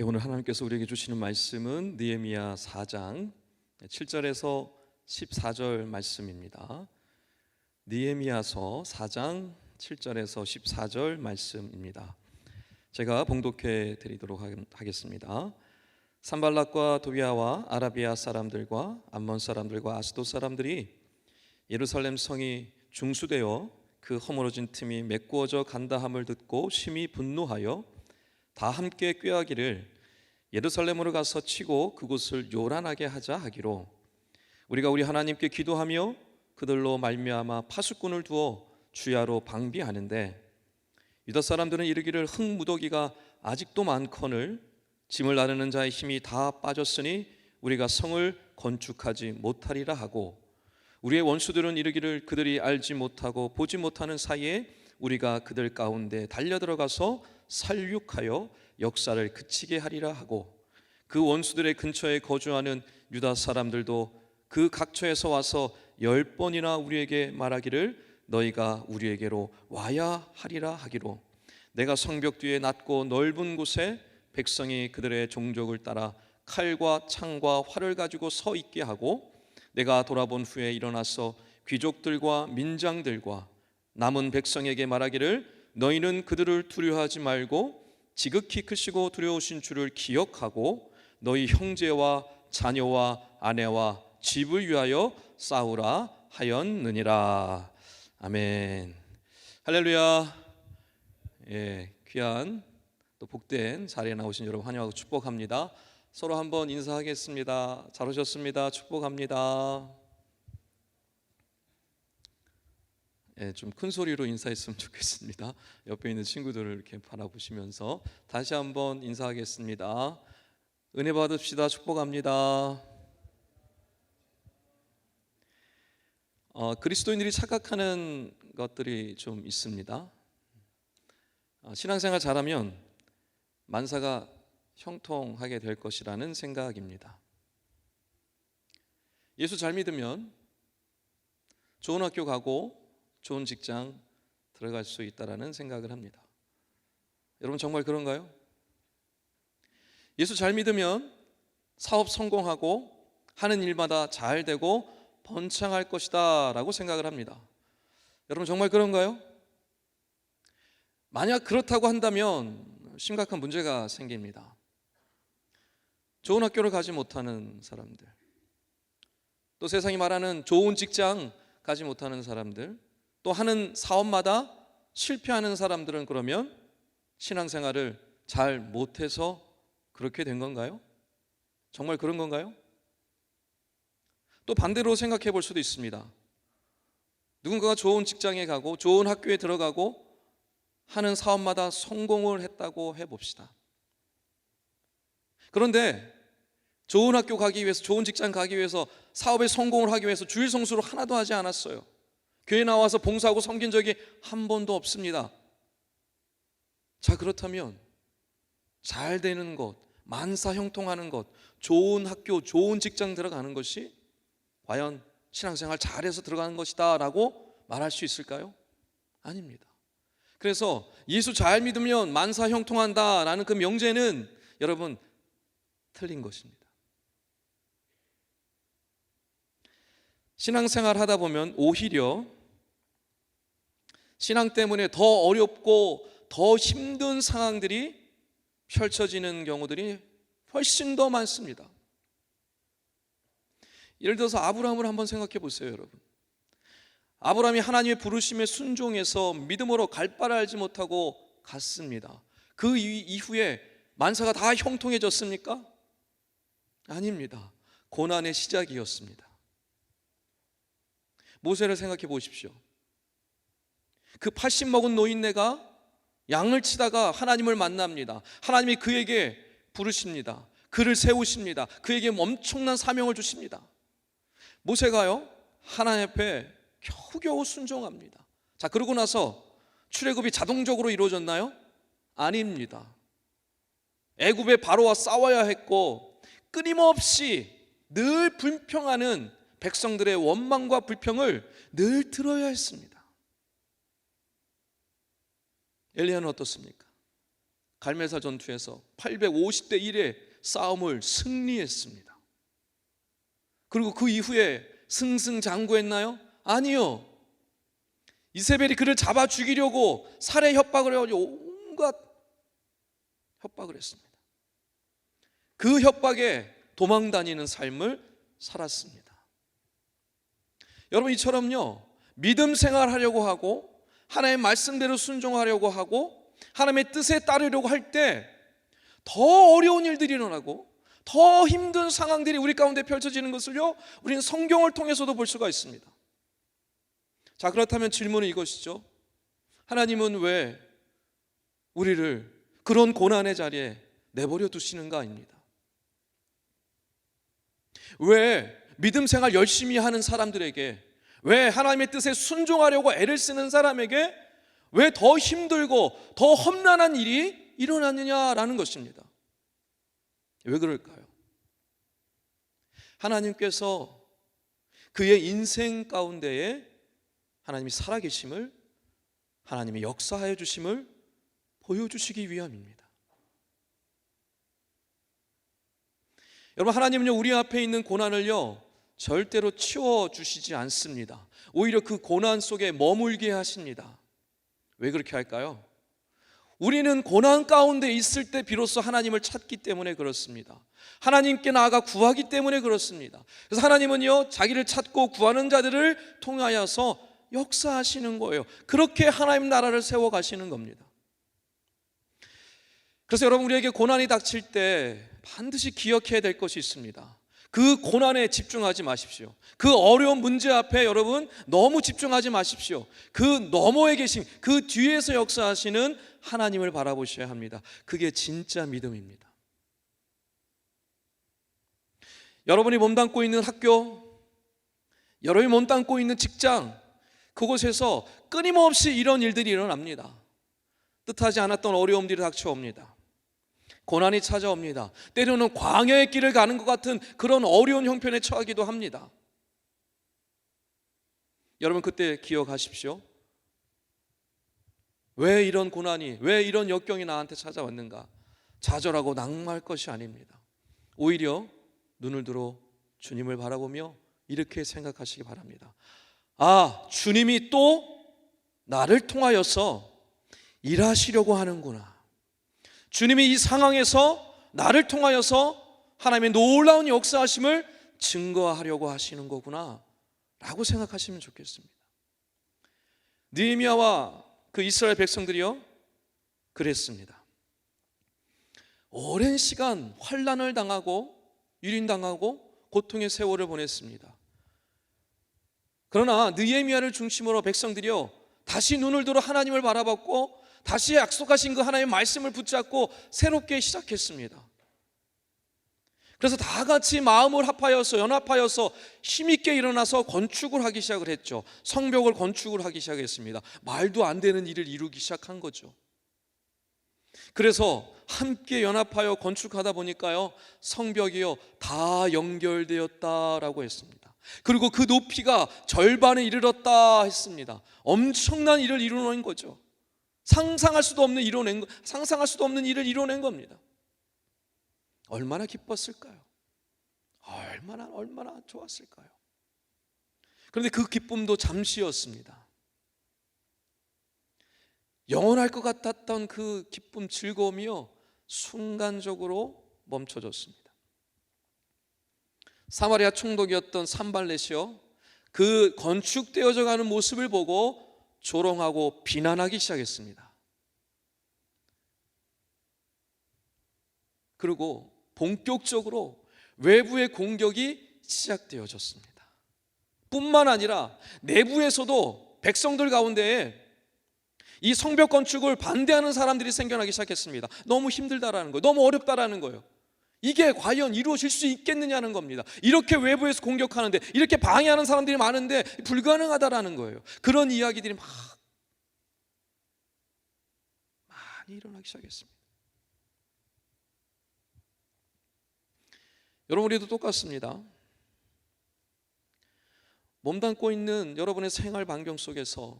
오늘 하나님께서 우리에게 주시는 말씀은 느헤미야 4장 7절에서 14절 말씀입니다. 느헤미야서 4장 7절에서 14절 말씀입니다. 제가 봉독해 드리도록 하겠습니다. 산발락과 도비아와 아라비아 사람들과 암몬 사람들과 아스돗 사람들이 예루살렘 성이 중수되어 그 허물어진 틈이 메꾸어져 간다함을 듣고 심히 분노하여 다 함께 꾀하기를 예루살렘으로 가서 치고 그곳을 요란하게 하자 하기로, 우리가 우리 하나님께 기도하며 그들로 말미암아 파수꾼을 두어 주야로 방비하는데, 유다 사람들은 이르기를 흙무더기가 아직도 많거늘 짐을 나르는 자의 힘이 다 빠졌으니 우리가 성을 건축하지 못하리라 하고, 우리의 원수들은 이르기를 그들이 알지 못하고 보지 못하는 사이에 우리가 그들 가운데 달려들어가서 살육하여 역사를 그치게 하리라 하고, 그 원수들의 근처에 거주하는 유다 사람들도 그 각처에서 와서 10번이나 우리에게 말하기를 너희가 우리에게로 와야 하리라 하기로, 내가 성벽 뒤에 낮고 넓은 곳에 백성이 그들의 종족을 따라 칼과 창과 활을 가지고 서 있게 하고, 내가 돌아본 후에 일어나서 귀족들과 민장들과 남은 백성에게 말하기를 너희는 그들을 두려워하지 말고 지극히 크시고 두려우신 주를 기억하고 너희 형제와 자녀와 아내와 집을 위하여 싸우라 하였느니라. 아멘. 할렐루야. 귀한 또 복된 자리에 나오신 여러분 환영하고 축복합니다. 서로 한번 인사하겠습니다. 잘 오셨습니다. 축복합니다. 좀 큰 소리로 인사했으면 좋겠습니다. 옆에 있는 친구들을 이렇게 바라보시면서 다시 한번 인사하겠습니다. 은혜 받읍시다. 축복합니다. 그리스도인들이 착각하는 것들이 좀 있습니다. 신앙생활 잘하면 만사가 형통하게 될 것이라는 생각입니다. 예수 잘 믿으면 좋은 학교 가고 좋은 직장 들어갈 수 있다라는 생각을 합니다. 여러분 정말 그런가요? 예수 잘 믿으면 사업 성공하고 하는 일마다 잘 되고 번창할 것이다 라고 생각을 합니다. 여러분 정말 그런가요? 만약 그렇다고 한다면 심각한 문제가 생깁니다. 좋은 학교를 가지 못하는 사람들, 또 세상이 말하는 좋은 직장 가지 못하는 사람들, 또 하는 사업마다 실패하는 사람들은 그러면 신앙생활을 잘 못해서 그렇게 된 건가요? 정말 그런 건가요? 또 반대로 생각해 볼 수도 있습니다. 누군가가 좋은 직장에 가고 좋은 학교에 들어가고 하는 사업마다 성공을 했다고 해봅시다. 그런데 좋은 학교 가기 위해서, 좋은 직장 가기 위해서, 사업에 성공을 하기 위해서 주일 성수를 하나도 하지 않았어요. 교회 나와서 봉사하고 섬긴 적이 한 번도 없습니다. 자, 그렇다면 잘 되는 것, 만사 형통하는 것, 좋은 학교, 좋은 직장 들어가는 것이 과연 신앙생활 잘해서 들어가는 것이다 라고 말할 수 있을까요? 아닙니다. 그래서 예수 잘 믿으면 만사 형통한다 라는 그 명제는 여러분 틀린 것입니다. 신앙생활 하다 보면 오히려 신앙 때문에 더 어렵고 더 힘든 상황들이 펼쳐지는 경우들이 훨씬 더 많습니다. 예를 들어서 아브라함을 한번 생각해 보세요, 여러분. 아브라함이 하나님의 부르심에 순종해서 믿음으로 갈 바를 알지 못하고 갔습니다. 그 이후에 만사가 다 형통해졌습니까? 아닙니다. 고난의 시작이었습니다. 모세를 생각해 보십시오. 그 80 먹은 노인네가 양을 치다가 하나님을 만납니다. 하나님이 그에게 부르십니다. 그를 세우십니다. 그에게 엄청난 사명을 주십니다. 모세가요, 하나님 앞에 겨우겨우 순종합니다. 자, 그러고 나서 출애굽이 자동적으로 이루어졌나요? 아닙니다. 애굽의 바로와 싸워야 했고 끊임없이 늘 불평하는 백성들의 원망과 불평을 늘 들어야 했습니다. 엘리야는 어떻습니까? 갈멜사 전투에서 850대 1의 싸움을 승리했습니다. 그리고 그 이후에 승승장구했나요? 아니요. 이세벨이 그를 잡아 죽이려고 살해 협박을 해가지고 온갖 협박을 했습니다. 그 협박에 도망다니는 삶을 살았습니다. 여러분, 이처럼요, 믿음 생활하려고 하고 하나님의 말씀대로 순종하려고 하고 하나님의 뜻에 따르려고 할 때 더 어려운 일들이 일어나고 더 힘든 상황들이 우리 가운데 펼쳐지는 것을요, 우리는 성경을 통해서도 볼 수가 있습니다. 자, 그렇다면 질문은 이것이죠. 하나님은 왜 우리를 그런 고난의 자리에 내버려 두시는가입니다. 왜 믿음 생활 열심히 하는 사람들에게, 왜 하나님의 뜻에 순종하려고 애를 쓰는 사람에게 왜 더 힘들고 더 험난한 일이 일어났느냐라는 것입니다. 왜 그럴까요? 하나님께서 그의 인생 가운데에 하나님이 살아계심을, 하나님이 역사하여 주심을 보여주시기 위함입니다. 여러분, 하나님은요, 우리 앞에 있는 고난을요, 절대로 치워주시지 않습니다. 오히려 그 고난 속에 머물게 하십니다. 왜 그렇게 할까요? 우리는 고난 가운데 있을 때 비로소 하나님을 찾기 때문에 그렇습니다. 하나님께 나아가 구하기 때문에 그렇습니다. 그래서 하나님은요, 자기를 찾고 구하는 자들을 통하여서 역사하시는 거예요. 그렇게 하나님 나라를 세워가시는 겁니다. 그래서 여러분, 우리에게 고난이 닥칠 때 반드시 기억해야 될 것이 있습니다. 그 고난에 집중하지 마십시오. 그 어려운 문제 앞에 여러분 너무 집중하지 마십시오. 그 너머에 계신, 그 뒤에서 역사하시는 하나님을 바라보셔야 합니다. 그게 진짜 믿음입니다. 여러분이 몸담고 있는 학교, 여러분이 몸담고 있는 직장, 그곳에서 끊임없이 이런 일들이 일어납니다. 뜻하지 않았던 어려움들이 닥쳐옵니다. 고난이 찾아옵니다. 때로는 광야의 길을 가는 것 같은 그런 어려운 형편에 처하기도 합니다. 여러분, 그때 기억하십시오. 왜 이런 고난이, 왜 이런 역경이 나한테 찾아왔는가? 좌절하고 낙마할 것이 아닙니다. 오히려 눈을 들어 주님을 바라보며 이렇게 생각하시기 바랍니다. 아, 주님이 또 나를 통하여서 일하시려고 하는구나. 주님이 이 상황에서 나를 통하여서 하나님의 놀라운 역사하심을 증거하려고 하시는 거구나 라고 생각하시면 좋겠습니다. 느헤미야와 그 이스라엘 백성들이요, 그랬습니다. 오랜 시간 환난을 당하고 유린당하고 고통의 세월을 보냈습니다. 그러나 느헤미야를 중심으로 백성들이요, 다시 눈을 들어 하나님을 바라봤고 다시 약속하신 그 하나님의 말씀을 붙잡고 새롭게 시작했습니다. 그래서 다 같이 마음을 합하여서, 연합하여서 힘있게 일어나서 건축을 하기 시작을 했죠. 성벽을 건축을 하기 시작했습니다. 말도 안 되는 일을 이루기 시작한 거죠. 그래서 함께 연합하여 건축하다 보니까요, 성벽이요 다 연결되었다라고 했습니다. 그리고 그 높이가 절반에 이르렀다 했습니다. 엄청난 일을 이루는 거죠. 상상할 수도 없는 일을 이뤄낸 겁니다. 얼마나 기뻤을까요? 얼마나 좋았을까요? 그런데 그 기쁨도 잠시였습니다. 영원할 것 같았던 그 기쁨, 즐거움이요 순간적으로 멈춰졌습니다. 사마리아 총독이었던 산발렛이요, 그 건축되어져 가는 모습을 보고 조롱하고 비난하기 시작했습니다. 그리고 본격적으로 외부의 공격이 시작되어졌습니다. 뿐만 아니라 내부에서도 백성들 가운데에 이 성벽 건축을 반대하는 사람들이 생겨나기 시작했습니다. 너무 힘들다라는 거예요. 너무 어렵다라는 거예요. 이게 과연 이루어질 수 있겠느냐는 겁니다. 이렇게 외부에서 공격하는데, 이렇게 방해하는 사람들이 많은데 불가능하다라는 거예요. 그런 이야기들이 많이 일어나기 시작했습니다. 여러분, 우리도 똑같습니다. 몸담고 있는 여러분의 생활 반경 속에서,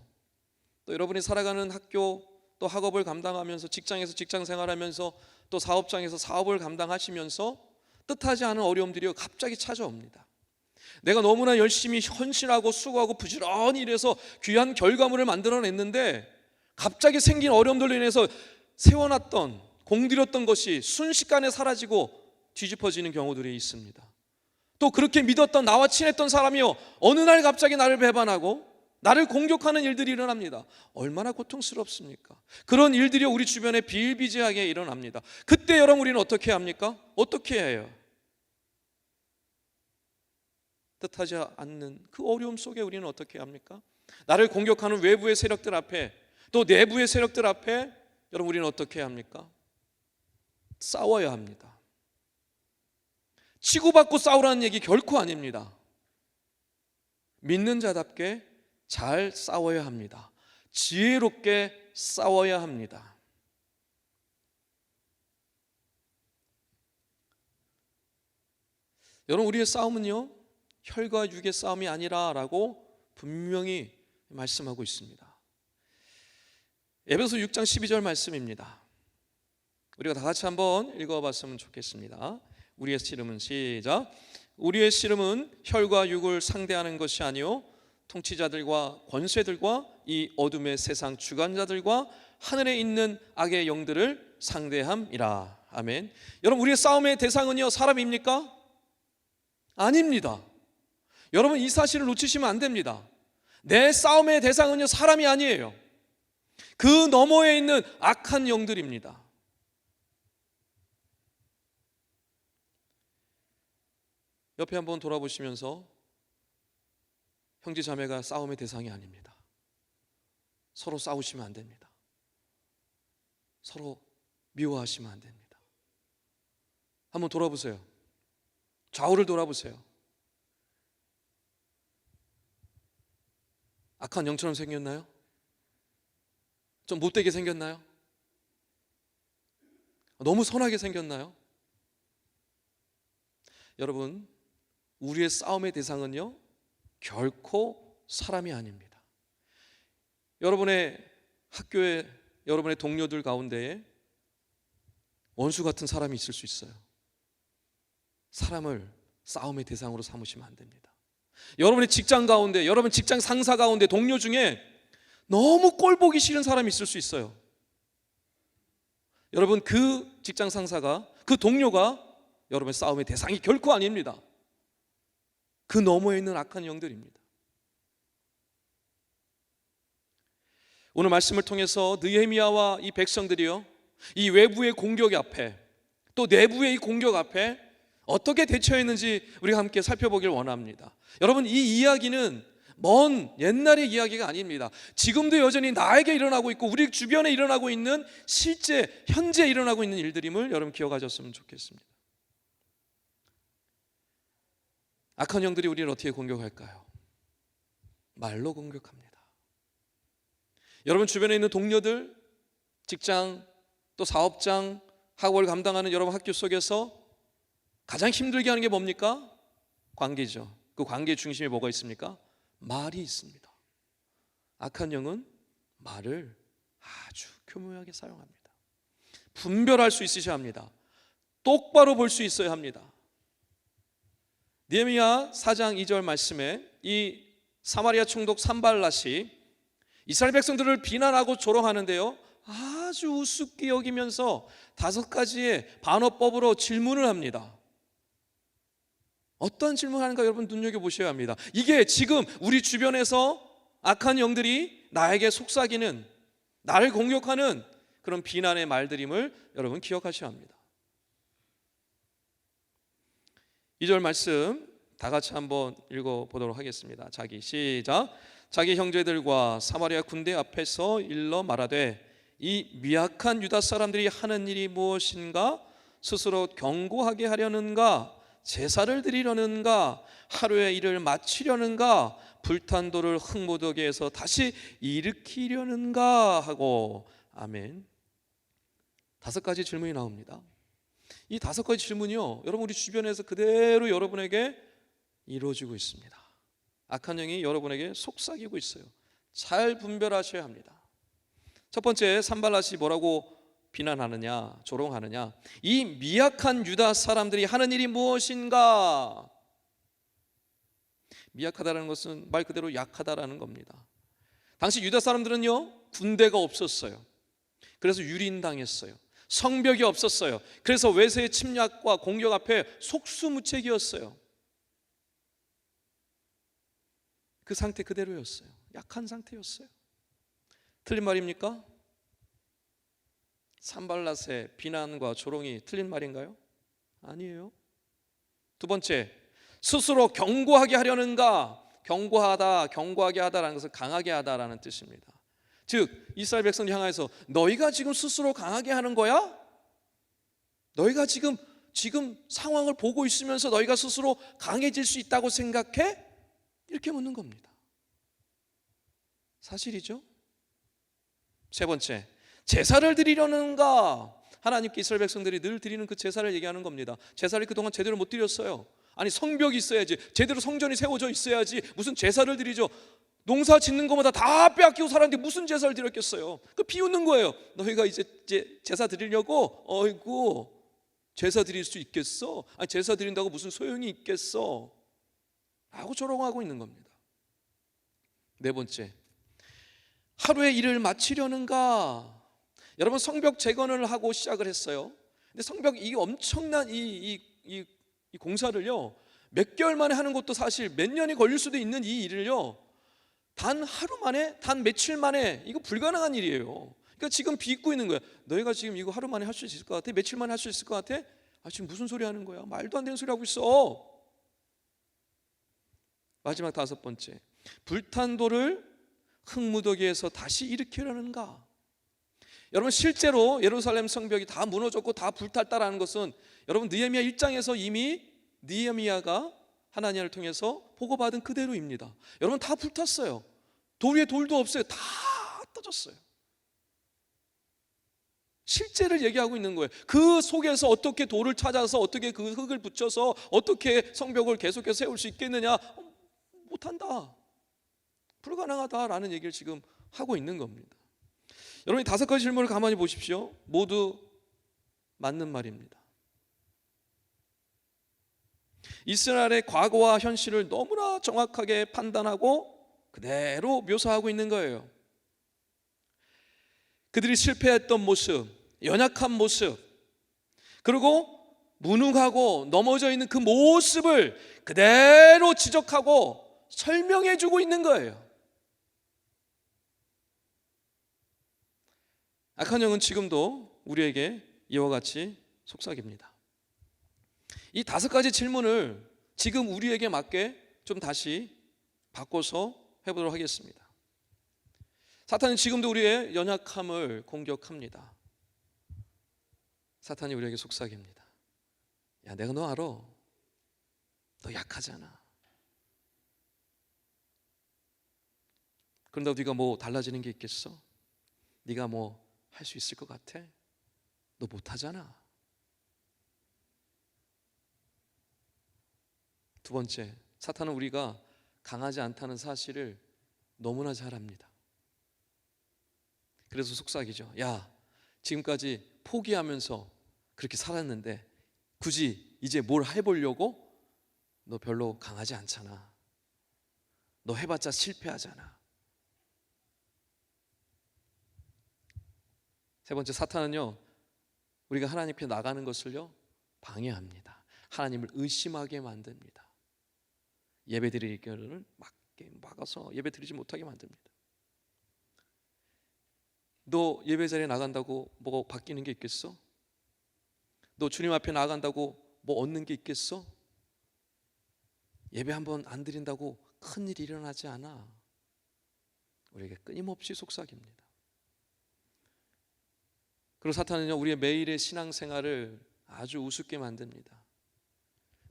또 여러분이 살아가는 학교, 또 학업을 감당하면서 직장에서 직장 생활하면서 또 사업장에서 사업을 감당하시면서 뜻하지 않은 어려움들이 갑자기 찾아옵니다. 내가 너무나 열심히 헌신하고 수고하고 부지런히 일해서 귀한 결과물을 만들어냈는데 갑자기 생긴 어려움들로 인해서 세워놨던 공들였던 것이 순식간에 사라지고 뒤집어지는 경우들이 있습니다. 또 그렇게 믿었던 나와 친했던 사람이요 어느 날 갑자기 나를 배반하고 나를 공격하는 일들이 일어납니다. 얼마나 고통스럽습니까? 그런 일들이 우리 주변에 비일비재하게 일어납니다. 그때 여러분 우리는 어떻게 합니까? 어떻게 해요? 뜻하지 않는 그 어려움 속에 우리는 어떻게 합니까? 나를 공격하는 외부의 세력들 앞에 또 내부의 세력들 앞에 여러분 우리는 어떻게 합니까? 싸워야 합니다. 치고받고 싸우라는 얘기 결코 아닙니다. 믿는 자답게 잘 싸워야 합니다. 지혜롭게 싸워야 합니다. 여러분 우리의 싸움은요 혈과 육의 싸움이 아니라라고 분명히 말씀하고 있습니다. 에베소 6장 12절 말씀입니다. 우리가 다 같이 한번 읽어봤으면 좋겠습니다. 우리의 씨름은 시작. 우리의 씨름은 혈과 육을 상대하는 것이 아니요 통치자들과 권세들과 이 어둠의 세상 주관자들과 하늘에 있는 악의 영들을 상대함이라. 아멘. 여러분 우리의 싸움의 대상은요 사람입니까? 아닙니다. 여러분 이 사실을 놓치시면 안 됩니다. 내 싸움의 대상은요 사람이 아니에요. 그 너머에 있는 악한 영들입니다. 옆에 한번 돌아보시면서 형제 자매가 싸움의 대상이 아닙니다. 서로 싸우시면 안 됩니다. 서로 미워하시면 안 됩니다. 한번 돌아보세요. 좌우를 돌아보세요. 악한 영처럼 생겼나요? 좀 못되게 생겼나요? 너무 선하게 생겼나요? 여러분 우리의 싸움의 대상은요 결코 사람이 아닙니다. 여러분의 학교에 여러분의 동료들 가운데에 원수 같은 사람이 있을 수 있어요. 사람을 싸움의 대상으로 삼으시면 안 됩니다. 여러분의 직장 가운데, 여러분 직장 상사 가운데 동료 중에 너무 꼴 보기 싫은 사람이 있을 수 있어요. 여러분 그 직장 상사가, 그 동료가 여러분의 싸움의 대상이 결코 아닙니다. 그 너머에 있는 악한 영들입니다. 오늘 말씀을 통해서 느헤미야와 이 백성들이요 이 외부의 공격 앞에 또 내부의 이 공격 앞에 어떻게 대처했는지 우리가 함께 살펴보길 원합니다. 여러분 이 이야기는 먼 옛날의 이야기가 아닙니다. 지금도 여전히 나에게 일어나고 있고 우리 주변에 일어나고 있는 실제 현재 일어나고 있는 일들임을 여러분 기억하셨으면 좋겠습니다. 악한 영들이 우리를 어떻게 공격할까요? 말로 공격합니다. 여러분 주변에 있는 동료들, 직장, 또 사업장, 학업을 감당하는 여러분 학교 속에서 가장 힘들게 하는 게 뭡니까? 관계죠. 그 관계의 중심에 뭐가 있습니까? 말이 있습니다. 악한 영은 말을 아주 교묘하게 사용합니다. 분별할 수 있으셔야 합니다. 똑바로 볼 수 있어야 합니다. 느헤미야 4장 2절 말씀에 이 사마리아 총독 산발랏이 이스라엘 백성들을 비난하고 조롱하는데요 아주 우습게 여기면서 5가지의 반어법으로 질문을 합니다. 어떤 질문을 하는가 여러분 눈여겨보셔야 합니다. 이게 지금 우리 주변에서 악한 영들이 나에게 속삭이는, 나를 공격하는 그런 비난의 말들임을 여러분 기억하셔야 합니다. 2절 말씀 다 같이 한번 읽어보도록 하겠습니다. 시작. 자기 형제들과 사마리아 군대 앞에서 일러 말하되 이 미약한 유다 사람들이 하는 일이 무엇인가? 스스로 경고하게 하려는가? 제사를 드리려는가? 하루의 일을 마치려는가? 불탄 돌을 흙무더기에서 다시 일으키려는가? 하고 아멘. 5가지 질문이 나옵니다. 이 5가지 질문이요 여러분 우리 주변에서 그대로 여러분에게 이루어지고 있습니다. 악한 영이 여러분에게 속삭이고 있어요. 잘 분별하셔야 합니다. 첫 번째, 산발랏이 뭐라고 비난하느냐, 조롱하느냐? 이 미약한 유다 사람들이 하는 일이 무엇인가? 미약하다는 것은 말 그대로 약하다라는 겁니다. 당시 유다 사람들은요, 군대가 없었어요. 그래서 유린당했어요. 성벽이 없었어요. 그래서 외세의 침략과 공격 앞에 속수무책이었어요. 그 상태 그대로였어요. 약한 상태였어요. 틀린 말입니까? 산발랏의 비난과 조롱이 틀린 말인가요? 아니에요. 두 번째, 스스로 견고하게 하려는가? 견고하게 하다라는 것은 강하게 하다라는 뜻입니다. 즉 이스라엘 백성을 향해서 너희가 지금 스스로 강하게 하는 거야? 너희가 지금 상황을 보고 있으면서 너희가 스스로 강해질 수 있다고 생각해? 이렇게 묻는 겁니다. 사실이죠. 세 번째, 제사를 드리려는가? 하나님께 이스라엘 백성들이 늘 드리는 그 제사를 얘기하는 겁니다. 제사를 그동안 제대로 못 드렸어요. 아니 성벽이 있어야지, 제대로 성전이 세워져 있어야지 무슨 제사를 드리죠. 농사 짓는 것마다 다 빼앗기고 살았는데 무슨 제사를 드렸겠어요. 그 비웃는 거예요. 너희가 이제 제사 드리려고? 어이구, 제사 드릴 수 있겠어? 아니 제사 드린다고 무슨 소용이 있겠어? 라고 조롱하고 있는 겁니다. 네 번째, 하루의 일을 마치려는가? 여러분, 성벽 재건을 하고 시작을 했어요. 근데 성벽 이 엄청난 이 공사를요, 몇 개월 만에 하는 것도 사실 몇 년이 걸릴 수도 있는 이 일을요, 단 하루 만에, 단 며칠 만에, 이거 불가능한 일이에요. 그러니까 지금 비웃고 있는 거야. 너희가 지금 이거 하루 만에 할 수 있을 것 같아? 며칠 만에 할 수 있을 것 같아? 아, 지금 무슨 소리 하는 거야? 말도 안 되는 소리 하고 있어. 마지막 다섯 번째, 불탄 돌을 흙무더기에서 다시 일으키려는가? 여러분, 실제로 예루살렘 성벽이 다 무너졌고 다 불탔다라는 것은 여러분 느헤미야 1장에서 이미 느헤미야가 하나님을 통해서 보고받은 그대로입니다. 여러분, 다 불탔어요. 돌 위에 돌도 없어요. 다 떠졌어요. 실제를 얘기하고 있는 거예요. 그 속에서 어떻게 돌을 찾아서 어떻게 그 흙을 붙여서 어떻게 성벽을 계속해서 세울 수 있겠느냐? 못한다, 불가능하다라는 얘기를 지금 하고 있는 겁니다. 여러분이 다섯 가지 질문을 가만히 보십시오. 모두 맞는 말입니다. 이스라엘의 과거와 현실을 너무나 정확하게 판단하고 그대로 묘사하고 있는 거예요. 그들이 실패했던 모습, 연약한 모습, 그리고 무능하고 넘어져 있는 그 모습을 그대로 지적하고 설명해 주고 있는 거예요. 악한 영은 지금도 우리에게 이와 같이 속삭입니다. 이 다섯 가지 질문을 지금 우리에게 맞게 좀 다시 바꿔서 해보도록 하겠습니다. 사탄은 지금도 우리의 연약함을 공격합니다. 사탄이 우리에게 속삭입니다. 야, 내가 너 알아. 너 약하잖아. 그런다고 네가 뭐 달라지는 게 있겠어? 네가 뭐 할 수 있을 것 같아? 너 못하잖아. 두 번째, 사탄은 우리가 강하지 않다는 사실을 너무나 잘 압니다. 그래서 속삭이죠. 야, 지금까지 포기하면서 그렇게 살았는데 굳이 이제 뭘 해보려고? 너 별로 강하지 않잖아. 너 해봤자 실패하잖아. 세 번째, 사탄은요, 우리가 하나님께 나가는 것을요 방해합니다. 하나님을 의심하게 만듭니다. 예배드리기를 막아서 예배드리지 못하게 만듭니다. 너 예배 자리에 나간다고 뭐 바뀌는 게 있겠어? 너 주님 앞에 나간다고 뭐 얻는 게 있겠어? 예배 한번 안 드린다고 큰일이 일어나지 않아. 우리에게 끊임없이 속삭입니다. 그리고 사탄은요, 우리의 매일의 신앙생활을 아주 우습게 만듭니다.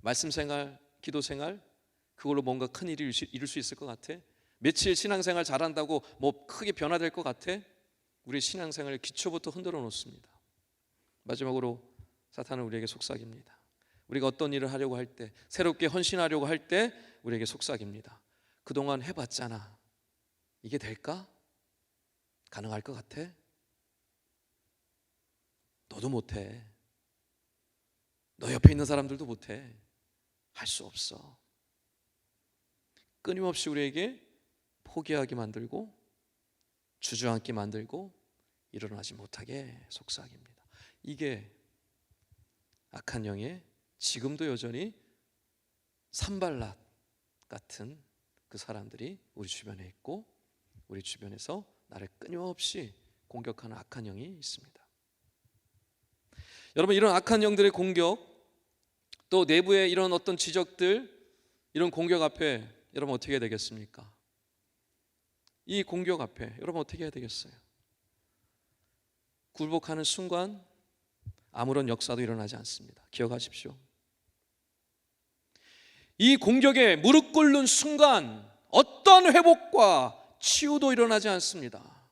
말씀 생활, 기도 생활, 그걸로 뭔가 큰 일을 이룰 수 있을 것 같아? 며칠 신앙생활 잘한다고 뭐 크게 변화될 것 같아? 우리의 신앙생활의 기초부터 흔들어 놓습니다. 마지막으로 사탄은 우리에게 속삭입니다. 우리가 어떤 일을 하려고 할 때, 새롭게 헌신하려고 할 때 우리에게 속삭입니다. 그동안 해봤잖아. 이게 될까? 가능할 것 같아? 너도 못해. 너 옆에 있는 사람들도 못해. 할 수 없어. 끊임없이 우리에게 포기하게 만들고 주저앉게 만들고 일어나지 못하게 속삭입니다. 이게 악한 영의 지금도 여전히 산발랏 같은 그 사람들이 우리 주변에 있고 우리 주변에서 나를 끊임없이 공격하는 악한 영이 있습니다. 여러분, 이런 악한 영들의 공격, 또 내부의 이런 어떤 지적들, 이런 공격 앞에 여러분 어떻게 해야 되겠습니까? 이 공격 앞에 여러분 어떻게 해야 되겠어요? 굴복하는 순간 아무런 역사도 일어나지 않습니다. 기억하십시오. 이 공격에 무릎 꿇는 순간 어떤 회복과 치유도 일어나지 않습니다.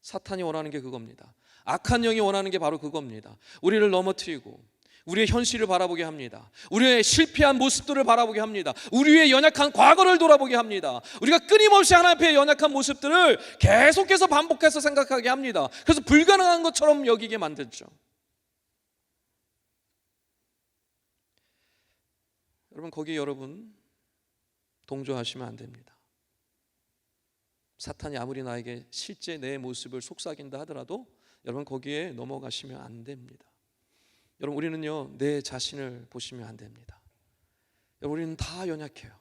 사탄이 원하는 게 그겁니다. 악한 영이 원하는 게 바로 그겁니다. 우리를 넘어뜨리고 우리의 현실을 바라보게 합니다. 우리의 실패한 모습들을 바라보게 합니다. 우리의 연약한 과거를 돌아보게 합니다. 우리가 끊임없이 하나님 앞에 연약한 모습들을 계속해서 반복해서 생각하게 합니다. 그래서 불가능한 것처럼 여기게 만들죠. 여러분, 거기에 여러분 동조하시면 안 됩니다. 사탄이 아무리 나에게 실제 내 모습을 속삭인다 하더라도 여러분 거기에 넘어가시면 안 됩니다. 여러분, 우리는요 내 자신을 보시면 안 됩니다. 여러분, 우리는 다 연약해요.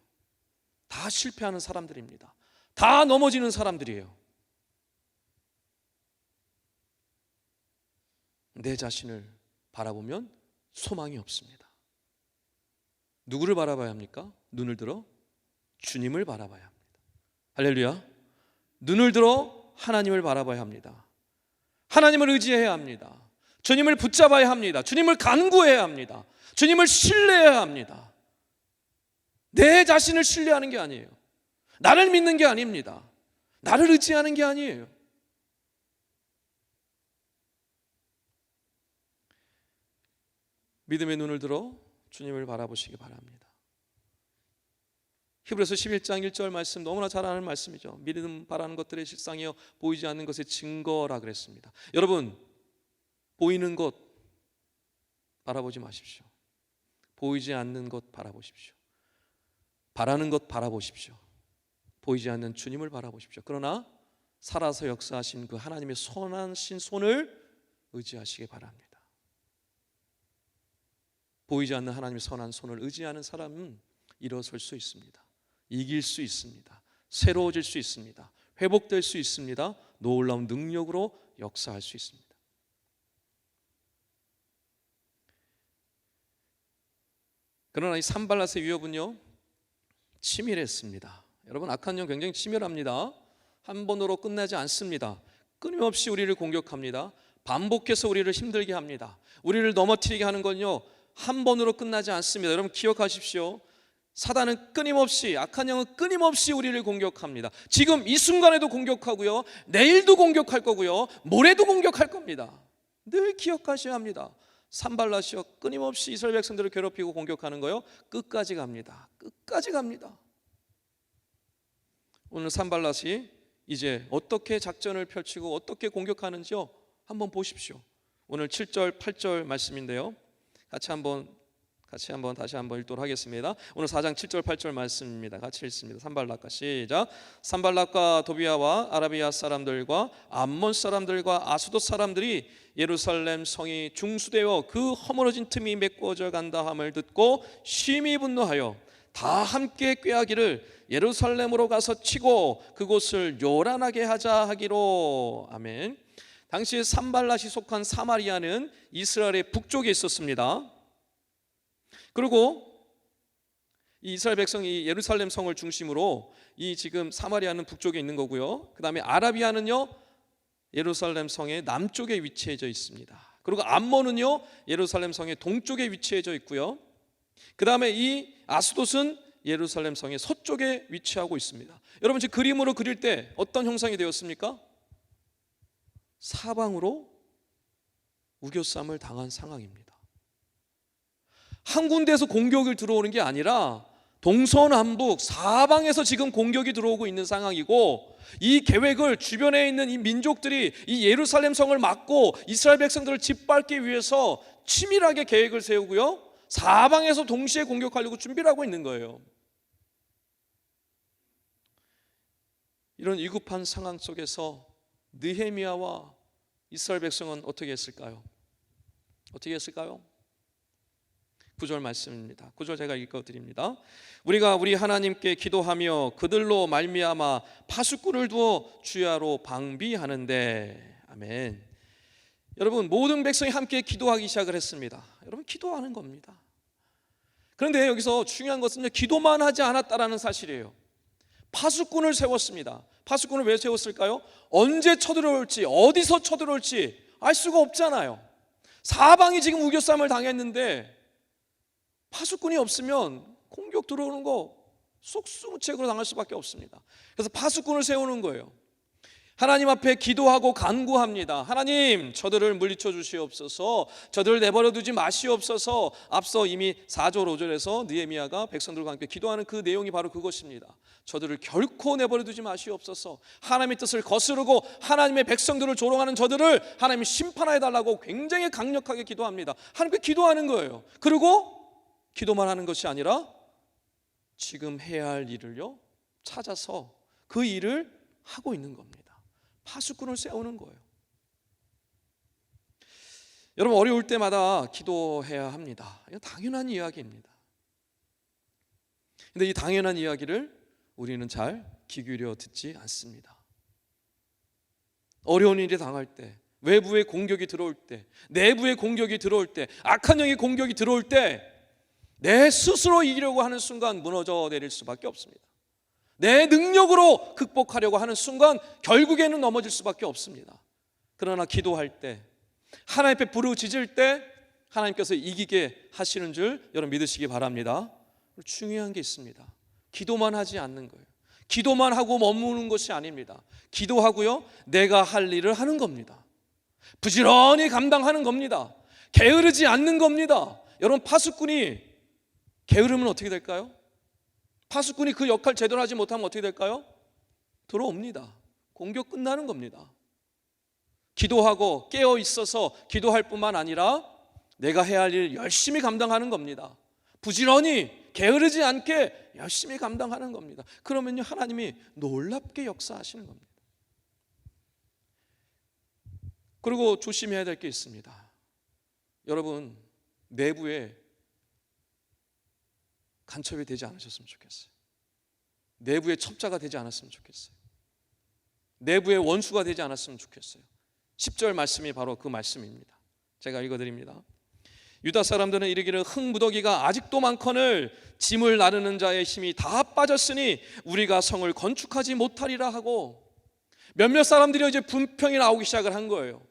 다 실패하는 사람들입니다. 다 넘어지는 사람들이에요. 내 자신을 바라보면 소망이 없습니다. 누구를 바라봐야 합니까? 눈을 들어 주님을 바라봐야 합니다. 할렐루야. 눈을 들어 하나님을 바라봐야 합니다. 하나님을 의지해야 합니다. 주님을 붙잡아야 합니다. 주님을 간구해야 합니다. 주님을 신뢰해야 합니다. 내 자신을 신뢰하는 게 아니에요. 나를 믿는 게 아닙니다. 나를 의지하는 게 아니에요. 믿음의 눈을 들어 주님을 바라보시기 바랍니다. 히브리서 11장 1절 말씀 너무나 잘 아는 말씀이죠. 믿음 바라는 것들의 실상이요 보이지 않는 것의 증거라 그랬습니다. 여러분, 보이는 것 바라보지 마십시오. 보이지 않는 것 바라보십시오. 바라는 것 바라보십시오. 보이지 않는 주님을 바라보십시오. 그러나 살아서 역사하신 그 하나님의 선하신 손을 의지하시기 바랍니다. 보이지 않는 하나님의 선한 손을 의지하는 사람은 일어설 수 있습니다. 이길 수 있습니다. 새로워질 수 있습니다. 회복될 수 있습니다. 놀라운 능력으로 역사할 수 있습니다. 그러나 이 산발랏의 위협은요 치밀했습니다. 여러분, 악한 영 굉장히 치밀합니다. 한 번으로 끝나지 않습니다. 끊임없이 우리를 공격합니다. 반복해서 우리를 힘들게 합니다. 우리를 넘어뜨리게 하는 건요 한 번으로 끝나지 않습니다. 여러분 기억하십시오. 사단은 끊임없이, 악한 영은 끊임없이 우리를 공격합니다. 지금 이 순간에도 공격하고요, 내일도 공격할 거고요, 모레도 공격할 겁니다. 늘 기억하셔야 합니다. 산발랏이요 끊임없이 이스라엘 백성들을 괴롭히고 공격하는 거요 끝까지 갑니다. 끝까지 갑니다. 오늘 산발랏이 이제 어떻게 작전을 펼치고 어떻게 공격하는지요 한번 보십시오. 오늘 7절 8절 말씀인데요, 다시 한번 읽도록 하겠습니다. 오늘 4장 7절 8절 말씀입니다. 같이 읽습니다. 산발랏과 시작. 산발랏과 도비아와 아라비아 사람들과 암몬 사람들과 아수돗 사람들이 예루살렘 성이 중수되어 그 허물어진 틈이 메꿔져 간다 함을 듣고 심히 분노하여 다 함께 꾀하기를 예루살렘으로 가서 치고 그곳을 요란하게 하자 하기로. 아멘. 당시 산발랏이 속한 사마리아는 이스라엘의 북쪽에 있었습니다. 그리고 이 이스라엘 백성이 예루살렘 성을 중심으로 이 지금 사마리아는 북쪽에 있는 거고요. 그 다음에 아라비아는요 예루살렘 성의 남쪽에 위치해져 있습니다. 그리고 암몬은요 예루살렘 성의 동쪽에 위치해져 있고요. 그 다음에 이 아스돗은 예루살렘 성의 서쪽에 위치하고 있습니다. 여러분 지금 그림으로 그릴 때 어떤 형상이 되었습니까? 사방으로 우겨쌈을 당한 상황입니다. 한 군데에서 공격을 들어오는 게 아니라 동서남북 사방에서 지금 공격이 들어오고 있는 상황이고, 이 계획을 주변에 있는 이 민족들이 이 예루살렘 성을 막고 이스라엘 백성들을 짓밟기 위해서 치밀하게 계획을 세우고요, 사방에서 동시에 공격하려고 준비를 하고 있는 거예요. 이런 위급한 상황 속에서 느헤미야와 이스라엘 백성은 어떻게 했을까요? 어떻게 했을까요? 9절 말씀입니다. 9절 제가 읽어드립니다. 우리가 우리 하나님께 기도하며 그들로 말미암아 파수꾼을 두어 주야로 방비하는데. 아멘. 여러분, 모든 백성이 함께 기도하기 시작을 했습니다. 여러분, 기도하는 겁니다. 그런데 여기서 중요한 것은 기도만 하지 않았다라는 사실이에요. 파수꾼을 세웠습니다. 파수꾼을 왜 세웠을까요? 언제 쳐들어올지, 어디서 쳐들어올지 알 수가 없잖아요. 사방이 지금 우겨쌈을 당했는데 파수꾼이 없으면 공격 들어오는 거 속수무책으로 당할 수밖에 없습니다. 그래서 파수꾼을 세우는 거예요. 하나님 앞에 기도하고 간구합니다. 하나님, 저들을 물리쳐 주시옵소서, 저들을 내버려 두지 마시옵소서. 앞서 이미 4절 5절에서 느헤미야가 백성들과 함께 기도하는 그 내용이 바로 그것입니다. 저들을 결코 내버려 두지 마시옵소서. 하나님의 뜻을 거스르고 하나님의 백성들을 조롱하는 저들을 하나님이 심판해 달라고 굉장히 강력하게 기도합니다. 하나님께 기도하는 거예요. 그리고 기도만 하는 것이 아니라 지금 해야 할 일을요 찾아서 그 일을 하고 있는 겁니다. 파수꾼을 세우는 거예요. 여러분, 어려울 때마다 기도해야 합니다. 이건 당연한 이야기입니다. 그런데 이 당연한 이야기를 우리는 잘 귀 기울여 듣지 않습니다. 어려운 일이 당할 때, 외부의 공격이 들어올 때, 내부의 공격이 들어올 때, 악한 영의 공격이 들어올 때 내 스스로 이기려고 하는 순간 무너져 내릴 수밖에 없습니다. 내 능력으로 극복하려고 하는 순간 결국에는 넘어질 수밖에 없습니다. 그러나 기도할 때, 하나님 앞에 부르짖을 때 하나님께서 이기게 하시는 줄 여러분 믿으시기 바랍니다. 중요한 게 있습니다. 기도만 하지 않는 거예요. 기도만 하고 머무는 것이 아닙니다. 기도하고요, 내가 할 일을 하는 겁니다. 부지런히 감당하는 겁니다. 게으르지 않는 겁니다. 여러분, 파수꾼이 게으르면 어떻게 될까요? 파수꾼이 그 역할 제대로 하지 못하면 어떻게 될까요? 들어옵니다. 공격 끝나는 겁니다. 기도하고 깨어 있어서 기도할 뿐만 아니라 내가 해야 할 일 열심히 감당하는 겁니다. 부지런히 게으르지 않게 열심히 감당하는 겁니다. 그러면요, 하나님이 놀랍게 역사하시는 겁니다. 그리고 조심해야 될 게 있습니다. 여러분, 내부에 간첩이 되지 않으셨으면 좋겠어요. 내부의 첩자가 되지 않았으면 좋겠어요. 내부의 원수가 되지 않았으면 좋겠어요. 10절 말씀이 바로 그 말씀입니다. 제가 읽어드립니다. 유다 사람들은 이르기를 흙무더기가 아직도 많거늘 짐을 나르는 자의 힘이 다 빠졌으니 우리가 성을 건축하지 못하리라 하고, 몇몇 사람들이 이제 분평이 나오기 시작을 한 거예요.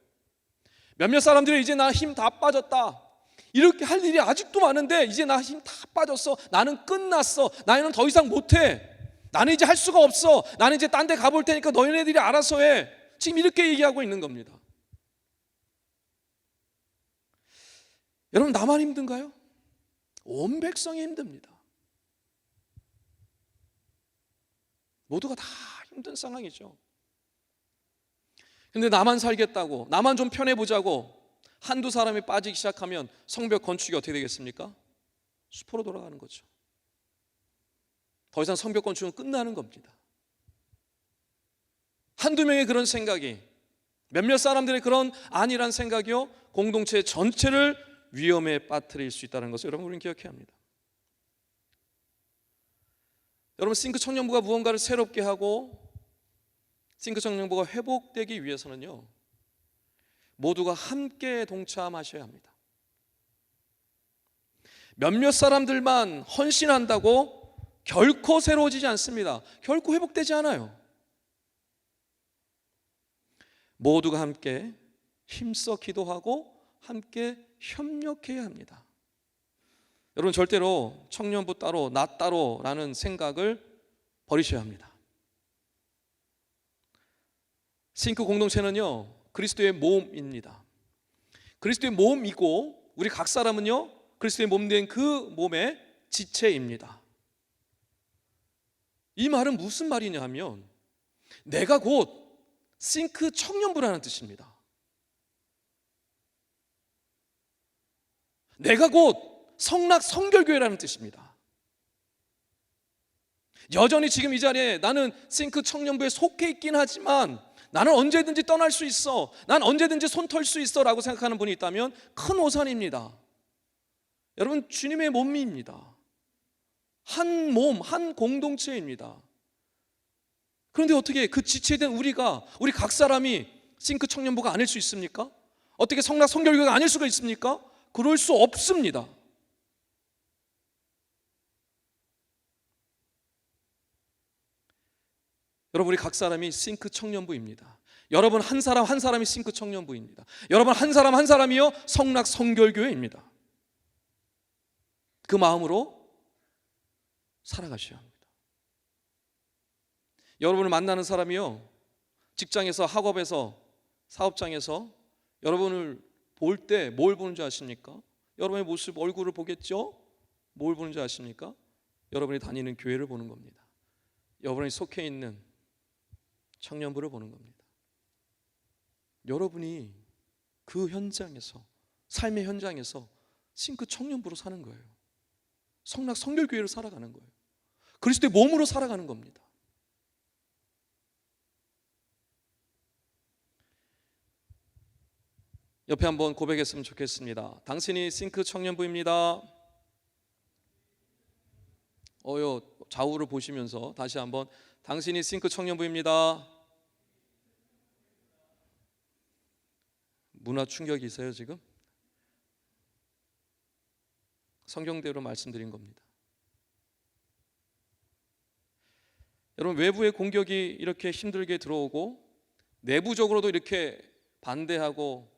몇몇 사람들이 이제 나 힘 다 빠졌다, 이렇게 할 일이 아직도 많은데 이제 나 힘 다 빠졌어, 나는 끝났어, 나는 더 이상 못해, 나는 이제 할 수가 없어, 나는 이제 딴 데 가볼 테니까 너희네들이 알아서 해, 지금 이렇게 얘기하고 있는 겁니다. 여러분, 나만 힘든가요? 온 백성이 힘듭니다. 모두가 다 힘든 상황이죠. 근데 나만 살겠다고, 나만 좀 편해보자고 한두 사람이 빠지기 시작하면 성벽 건축이 어떻게 되겠습니까? 수포로 돌아가는 거죠. 더 이상 성벽 건축은 끝나는 겁니다. 한두 명의 그런 생각이, 몇몇 사람들의 그런 안일한 생각이요, 공동체 전체를 위험에 빠뜨릴 수 있다는 것을 여러분, 우리는 기억해야 합니다. 여러분, 싱크 청년부가 무언가를 새롭게 하고 싱크 청년부가 회복되기 위해서는요, 모두가 함께 동참하셔야 합니다. 몇몇 사람들만 헌신한다고 결코 새로워지지 않습니다. 결코 회복되지 않아요. 모두가 함께 힘써 기도하고 함께 협력해야 합니다. 여러분, 절대로 청년부 따로 나 따로라는 생각을 버리셔야 합니다. 싱크 공동체는요, 그리스도의 몸입니다. 그리스도의 몸이고 우리 각 사람은요, 그리스도의 몸 된 그 몸의 지체입니다. 이 말은 무슨 말이냐 하면 내가 곧 싱크 청년부라는 뜻입니다. 내가 곧 성락 성결교회라는 뜻입니다. 여전히 지금 이 자리에 나는 싱크 청년부에 속해 있긴 하지만 나는 언제든지 떠날 수 있어, 난 언제든지 손 털 수 있어 라고 생각하는 분이 있다면 큰 오산입니다. 여러분, 주님의 몸입니다. 한 몸, 한 공동체입니다. 그런데 어떻게 그 지체된 우리 각 사람이 싱크 청년부가 아닐 수 있습니까? 어떻게 성락 성결교회가 아닐 수가 있습니까? 그럴 수 없습니다. 여러분, 우리 각 사람이 싱크 청년부입니다. 여러분 한 사람 한 사람이 싱크 청년부입니다. 여러분 한 사람 한 사람이요 성락 성결교회입니다. 그 마음으로 살아가셔야 합니다. 여러분을 만나는 사람이요, 직장에서, 학업에서, 사업장에서 여러분을 볼 때 뭘 보는 줄 아십니까? 여러분의 모습, 얼굴을 보겠죠? 뭘 보는 줄 아십니까? 여러분이 다니는 교회를 보는 겁니다. 여러분이 속해 있는 청년부를 보는 겁니다. 여러분이 그 현장에서, 삶의 현장에서 싱크 청년부로 사는 거예요. 성락 성결교회를 살아가는 거예요. 그리스도의 몸으로 살아가는 겁니다. 옆에 한번 고백했으면 좋겠습니다. 당신이 싱크 청년부입니다. 좌우를 보시면서 다시 한번, 당신이 싱크 청년부입니다. 문화 충격이세요 지금? 성경대로 말씀드린 겁니다. 여러분, 외부의 공격이 이렇게 힘들게 들어오고 내부적으로도 이렇게 반대하고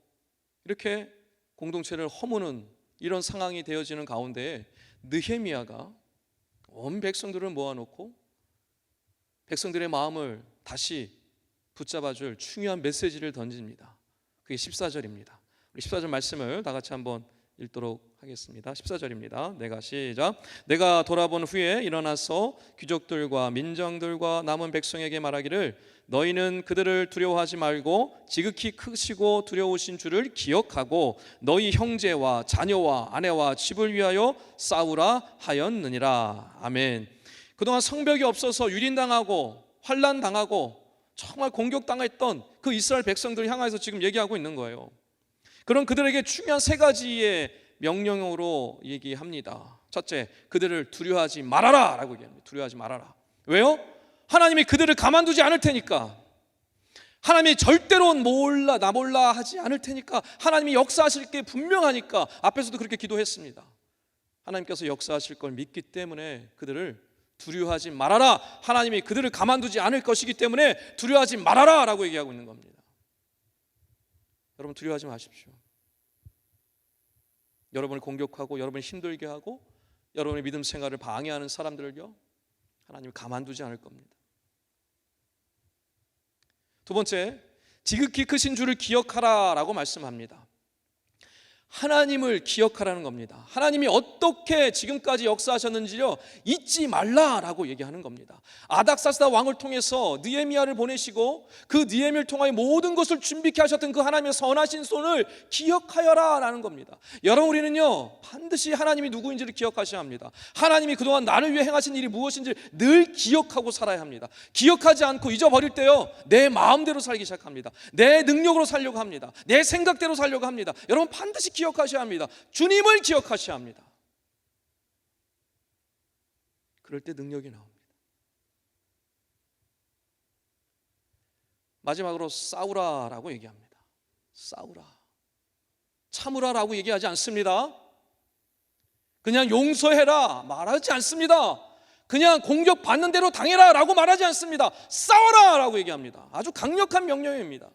이렇게 공동체를 허무는 이런 상황이 되어지는 가운데 느헤미야가 온 백성들을 모아놓고 백성들의 마음을 다시 붙잡아줄 중요한 메시지를 던집니다. 그게 14절입니다. 우리 14절 말씀을 다 같이 한번 읽도록 하겠습니다. 14절입니다. 시작. 내가 돌아본 후에 일어나서 귀족들과 민정들과 남은 백성에게 말하기를, 너희는 그들을 두려워하지 말고 지극히 크시고 두려우신 주를 기억하고 너희 형제와 자녀와 아내와 집을 위하여 싸우라 하였느니라. 아멘. 그동안 성벽이 없어서 유린당하고 환난당하고 정말 공격당했던 그 이스라엘 백성들을 향해서 지금 얘기하고 있는 거예요. 그런 그들에게 중요한 세 가지의 명령으로 얘기합니다. 첫째, 그들을 두려워하지 말아라 라고 얘기합니다. 두려워하지 말아라. 왜요? 하나님이 그들을 가만두지 않을 테니까. 하나님이 절대로 나 몰라 하지 않을 테니까. 하나님이 역사하실 게 분명하니까. 앞에서도 그렇게 기도했습니다. 하나님께서 역사하실 걸 믿기 때문에 그들을 두려워하지 말아라. 하나님이 그들을 가만두지 않을 것이기 때문에 두려워하지 말아라 라고 얘기하고 있는 겁니다. 여러분, 두려워하지 마십시오. 여러분을 공격하고 여러분을 힘들게 하고 여러분의 믿음 생활을 방해하는 사람들을요, 하나님이 가만두지 않을 겁니다. 두 번째, 지극히 크신 주를 기억하라 라고 말씀합니다. 하나님을 기억하라는 겁니다. 하나님이 어떻게 지금까지 역사하셨는지요 잊지 말라라고 얘기하는 겁니다. 아닥사스다 왕을 통해서 느헤미야를 보내시고 그 느헤미야를 통하여 모든 것을 준비케 하셨던 그 하나님의 선하신 손을 기억하여라 라는 겁니다. 여러분, 우리는요 반드시 하나님이 누구인지를 기억하셔야 합니다. 하나님이 그동안 나를 위해 행하신 일이 무엇인지 늘 기억하고 살아야 합니다. 기억하지 않고 잊어버릴 때요 내 마음대로 살기 시작합니다. 내 능력으로 살려고 합니다. 내 생각대로 살려고 합니다. 여러분, 반드시 기억하셔야 합니다. 주님을 기억하셔야 합니다. 그럴 때 능력이 나옵니다. 마지막으로 싸우라라고 얘기합니다. 싸우라. 참으라라고 얘기하지 않습니다. 그냥 용서해라 말하지 않습니다. 그냥 공격받는 대로 당해라라고 말하지 않습니다. 싸워라라고 얘기합니다. 아주 강력한 명령입니다.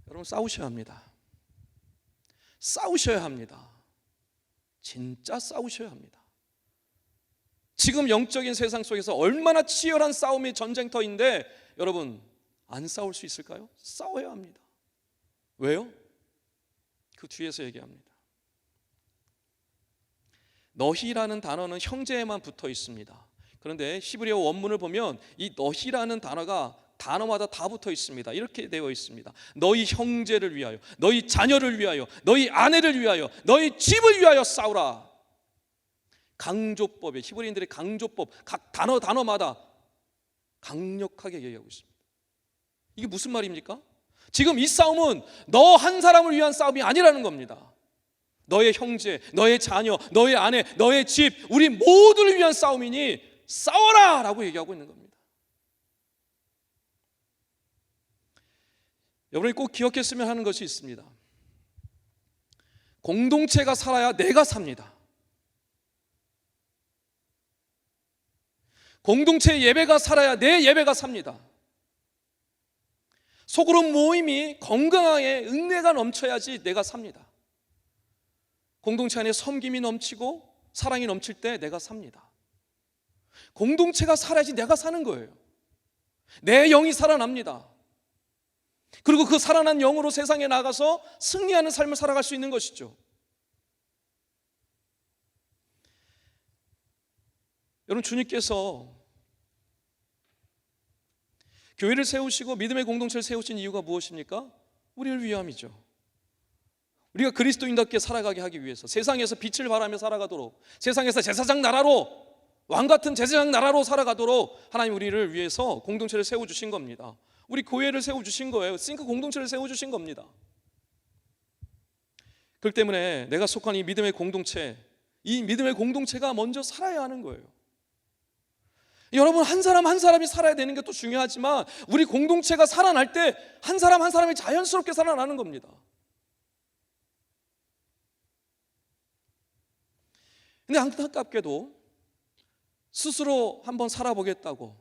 여러분, 싸우셔야 합니다. 싸우셔야 합니다. 진짜 싸우셔야 합니다. 지금 영적인 세상 속에서 얼마나 치열한 싸움이 전쟁터인데 여러분, 안 싸울 수 있을까요? 싸워야 합니다. 왜요? 그 뒤에서 얘기합니다. 너희라는 단어는 형제에만 붙어 있습니다. 그런데 히브리어 원문을 보면 이 너희라는 단어마다 다 붙어 있습니다. 이렇게 되어 있습니다. 너희 형제를 위하여, 너희 자녀를 위하여, 너희 아내를 위하여, 너희 집을 위하여 싸우라. 강조법에, 히브리인들의 강조법, 각 단어마다 강력하게 얘기하고 있습니다. 이게 무슨 말입니까? 지금 이 싸움은 너 한 사람을 위한 싸움이 아니라는 겁니다. 너의 형제, 너의 자녀, 너의 아내, 너의 집, 우리 모두를 위한 싸움이니 싸워라 라고 얘기하고 있는 겁니다. 여러분이 꼭 기억했으면 하는 것이 있습니다. 공동체가 살아야 내가 삽니다. 공동체 예배가 살아야 내 예배가 삽니다. 소그룹 모임이 건강하게 은혜가 넘쳐야지 내가 삽니다. 공동체 안에 섬김이 넘치고 사랑이 넘칠 때 내가 삽니다. 공동체가 살아야지 내가 사는 거예요. 내 영이 살아납니다. 그리고 그 살아난 영으로 세상에 나가서 승리하는 삶을 살아갈 수 있는 것이죠. 여러분, 주님께서 교회를 세우시고 믿음의 공동체를 세우신 이유가 무엇입니까? 우리를 위함이죠. 우리가 그리스도인답게 살아가게 하기 위해서, 세상에서 빛을 발하며 살아가도록, 세상에서 제사장 나라로, 왕같은 제사장 나라로 살아가도록 하나님 우리를 위해서 공동체를 세워주신 겁니다. 우리 교회를 세워주신 거예요. 싱크 공동체를 세워주신 겁니다. 그렇기 때문에 내가 속한 이 믿음의 공동체가 먼저 살아야 하는 거예요. 여러분, 한 사람 한 사람이 살아야 되는 것도 중요하지만 우리 공동체가 살아날 때 한 사람 한 사람이 자연스럽게 살아나는 겁니다. 근데 안타깝게도 스스로 한번 살아보겠다고,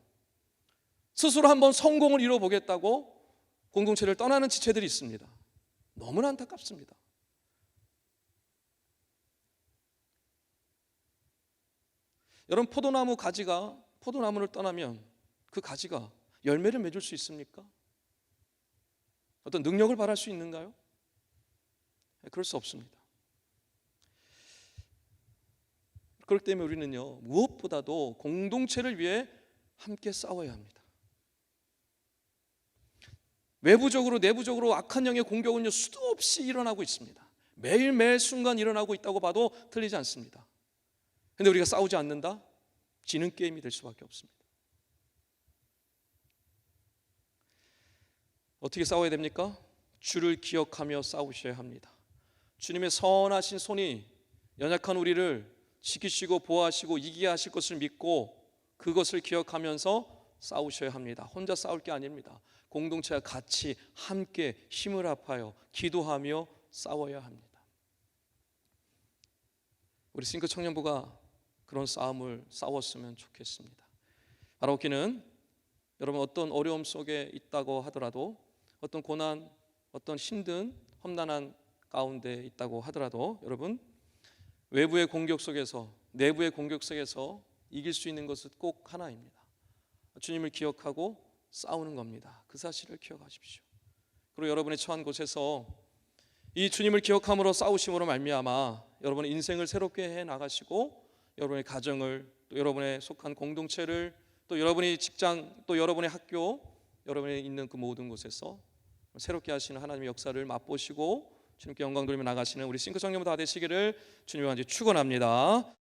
스스로 한번 성공을 이뤄보겠다고 공동체를 떠나는 지체들이 있습니다. 너무나 안타깝습니다. 여러분, 포도나무를 떠나면 그 가지가 열매를 맺을 수 있습니까? 어떤 능력을 발할 수 있는가요? 그럴 수 없습니다. 그렇기 때문에 우리는요, 무엇보다도 공동체를 위해 함께 싸워야 합니다. 외부적으로 내부적으로 악한 영의 공격은요, 수도 없이 일어나고 있습니다. 매일매일 순간 일어나고 있다고 봐도 틀리지 않습니다. 그런데 우리가 싸우지 않는다? 지는 게임이 될 수밖에 없습니다. 어떻게 싸워야 됩니까? 주를 기억하며 싸우셔야 합니다. 주님의 선하신 손이 연약한 우리를 지키시고 보호하시고 이기게 하실 것을 믿고 그것을 기억하면서 싸우셔야 합니다. 혼자 싸울 게 아닙니다. 공동체와 같이 함께 힘을 합하여 기도하며 싸워야 합니다. 우리 싱크 청년부가 그런 싸움을 싸웠으면 좋겠습니다. 바라옵기는 여러분, 어떤 어려움 속에 있다고 하더라도, 어떤 고난, 어떤 힘든 험난한 가운데 있다고 하더라도 여러분, 외부의 공격 속에서, 내부의 공격 속에서 이길 수 있는 것은 꼭 하나입니다. 주님을 기억하고 싸우는 겁니다. 그 사실을 기억하십시오. 그리고 여러분의 처한 곳에서 이 주님을 기억함으로 싸우심으로 말미암아 여러분의 인생을 새롭게 해 나가시고 여러분의 가정을, 또 여러분의 속한 공동체를, 또 여러분의 직장, 또 여러분의 학교, 여러분이 있는 그 모든 곳에서 새롭게 하시는 하나님의 역사를 맛보시고 주님께 영광 돌리며 나가시는 우리 싱크 청년부 다 되시기를 주님의 간절히 축원합니다.